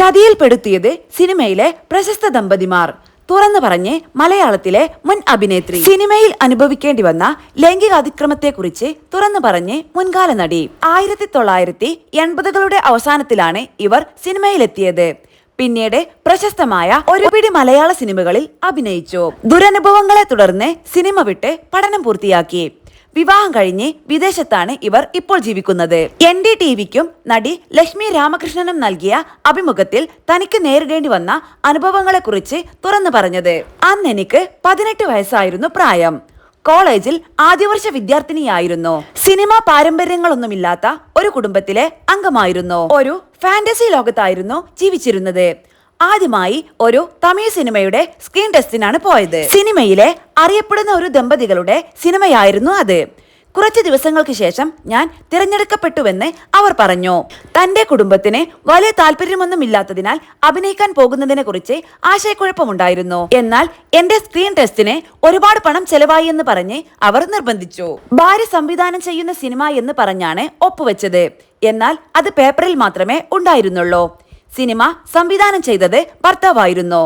ചതിയിൽപ്പെടുത്തിയത് സിനിമയിലെ പ്രശസ്ത ദമ്പതിമാർ. തുറന്നു പറഞ്ഞ് മലയാളത്തിലെ മുൻ അഭിനേത്രി. സിനിമയിൽ അനുഭവിക്കേണ്ടി വന്ന ലൈംഗിക അതിക്രമത്തെക്കുറിച്ച് തുറന്നു പറഞ്ഞ് മുൻകാല നടി. 1980കളുടെ അവസാനത്തിലാണ് ഇവർ സിനിമയിലെത്തിയത്. പിന്നീട് പ്രശസ്തമായ ഒരു പിടി മലയാള സിനിമകളിൽ അഭിനയിച്ചു. ദുരനുഭവങ്ങളെ തുടർന്ന് സിനിമ വിട്ട് പഠനം പൂർത്തിയാക്കി. വിവാഹം കഴിഞ്ഞ് വിദേശത്താണ് ഇവർ ഇപ്പോൾ ജീവിക്കുന്നത്. NDTVക്കും നടി ലക്ഷ്മി രാമകൃഷ്ണനും നൽകിയ അഭിമുഖത്തിൽ തനിക്ക് നേരിടേണ്ടി വന്ന അനുഭവങ്ങളെക്കുറിച്ച് തുറന്നു പറഞ്ഞത്. അന്ന് എനിക്ക് 18 വയസ്സായിരുന്നു പ്രായം. കോളേജിൽ ആദ്യവർഷ വിദ്യാർത്ഥിനിയായിരുന്നു. സിനിമാ പാരമ്പര്യങ്ങളൊന്നുമില്ലാത്ത ഒരു കുടുംബത്തിലെ അംഗമായിരുന്നു. ഒരു ഫാന്റസി ലോകത്തായിരുന്നു ജീവിച്ചിരുന്നത്. ആദ്യമായി ഒരു തമിഴ് സിനിമയുടെ സ്ക്രീൻ ടെസ്റ്റിനാണ് പോയത്. സിനിമയിലെ അറിയപ്പെടുന്ന ഒരു ദമ്പതികളുടെ സിനിമയായിരുന്നു അത്. കുറച്ച് ദിവസങ്ങൾക്ക് ശേഷം ഞാൻ തിരഞ്ഞെടുക്കപ്പെട്ടുവെന്ന് അവർ പറഞ്ഞു. തന്റെ കുടുംബത്തിന് വലിയ താല്പര്യമൊന്നുമില്ലാത്തതിനാൽ അഭിനയിക്കാൻ പോകുന്നതിനെ കുറിച്ച് ആശയക്കുഴപ്പമുണ്ടായിരുന്നു. എന്നാൽ എന്റെ സ്ക്രീൻ ടെസ്റ്റിന് ഒരുപാട് പണം ചെലവായി എന്ന് പറഞ്ഞ് അവർ നിർബന്ധിച്ചു. ഭാര്യ സംവിധാനം ചെയ്യുന്ന സിനിമ എന്ന് പറഞ്ഞാണ് ഒപ്പുവെച്ചത്. എന്നാൽ അത് പേപ്പറിൽ മാത്രമേ ഉണ്ടായിരുന്നുള്ളൂ. സിനിമ സംവിധാനം ചെയ്തത് ഭർത്താവായിരുന്നു.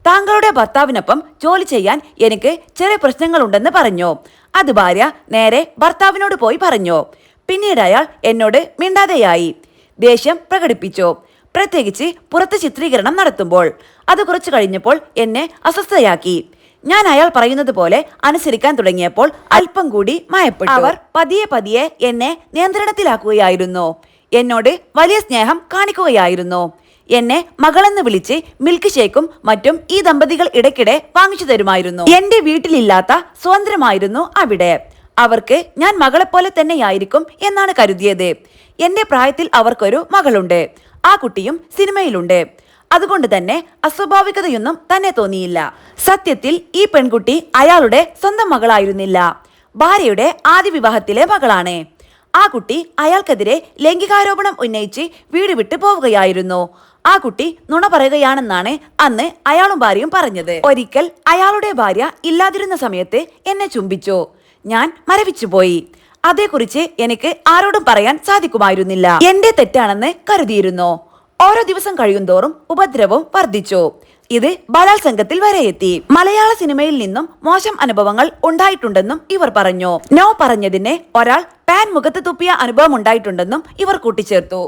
താങ്കളുടെ ഭർത്താവിനൊപ്പം ജോലി ചെയ്യാൻ എനിക്ക് ചെറിയ പ്രശ്നങ്ങളുണ്ടെന്ന് പറഞ്ഞു. അത് ഭാര്യ നേരെ ഭർത്താവിനോട് പോയി പറഞ്ഞു. പിന്നീട് അയാൾ എന്നോട് മിണ്ടാതെയായി. ദേഷ്യം പ്രകടിപ്പിച്ചു, പ്രത്യേകിച്ച് പുറത്ത് ചിത്രീകരണം നടത്തുമ്പോൾ. അത് കുറച്ചു കഴിഞ്ഞപ്പോൾ എന്നെ അസ്വസ്ഥയാക്കി. ഞാൻ അയാൾ പറയുന്നത് പോലെ അനുസരിക്കാൻ തുടങ്ങിയപ്പോൾ അല്പം കൂടി മയപ്പെട്ടു. അവർ പതിയെ പതിയെ എന്നെ നിയന്ത്രണത്തിലാക്കുകയായിരുന്നു. എന്നോട് വലിയ സ്നേഹം കാണിക്കുകയായിരുന്നു. എന്നെ മകളെന്ന് വിളിച്ച് മിൽക്ക് ഷേക്കും മറ്റും ഈ ദമ്പതികൾ ഇടയ്ക്കിടെ വാങ്ങിച്ചു തരുമായിരുന്നു. എന്റെ വീട്ടിലില്ലാത്ത സ്വാതന്ത്ര്യമായിരുന്നു അവിടെ. അവർക്ക് ഞാൻ മകളെപ്പോലെ തന്നെയായിരിക്കും എന്നാണ് കരുതിയത്. എന്റെ പ്രായത്തിൽ അവർക്കൊരു മകളുണ്ട്. ആ കുട്ടിയും സിനിമയിലുണ്ട്. അതുകൊണ്ട് തന്നെ അസ്വാഭാവികതയൊന്നും തന്നെ തോന്നിയില്ല. സത്യത്തിൽ ഈ പെൺകുട്ടി അയാളുടെ സ്വന്തം മകളായിരുന്നില്ല. ഭാര്യയുടെ ആദ്യ വിവാഹത്തിലെ മകളാണ്. ആ കുട്ടി അയാൾക്കെതിരെ ലൈംഗികാരോപണം ഉന്നയിച്ച് വീട് വിട്ടു പോവുകയായിരുന്നു. ആ കുട്ടി നുണ പറയുകയാണെന്നാണ് അന്ന് അയാളും ഭാര്യയും പറഞ്ഞത്. ഒരിക്കൽ അയാളുടെ ഭാര്യ ഇല്ലാതിരുന്ന സമയത്ത് എന്നെ ചുംബിച്ചു. ഞാൻ മരവിച്ചുപോയി. അതേക്കുറിച്ച് എനിക്ക് ആരോടും പറയാൻ സാധിക്കുമായിരുന്നില്ല. എന്റെ തെറ്റാണെന്ന് കരുതിയിരുന്നു. ഓരോ ദിവസം കഴിയുന്തോറും ഉപദ്രവം വർദ്ധിച്ചു. ഇത് ബലാത്സംഗത്തിൽ വരെ എത്തി. മലയാള സിനിമയിൽ നിന്നും മോശം അനുഭവങ്ങൾ ഉണ്ടായിട്ടുണ്ടെന്നും ഇവർ പറഞ്ഞു. നോ പറഞ്ഞതിന് ഒരാൾ പാൻ മുഖത്ത് തുപ്പിയ അനുഭവം ഉണ്ടായിട്ടുണ്ടെന്നും ഇവർ കൂട്ടിച്ചേർത്തു.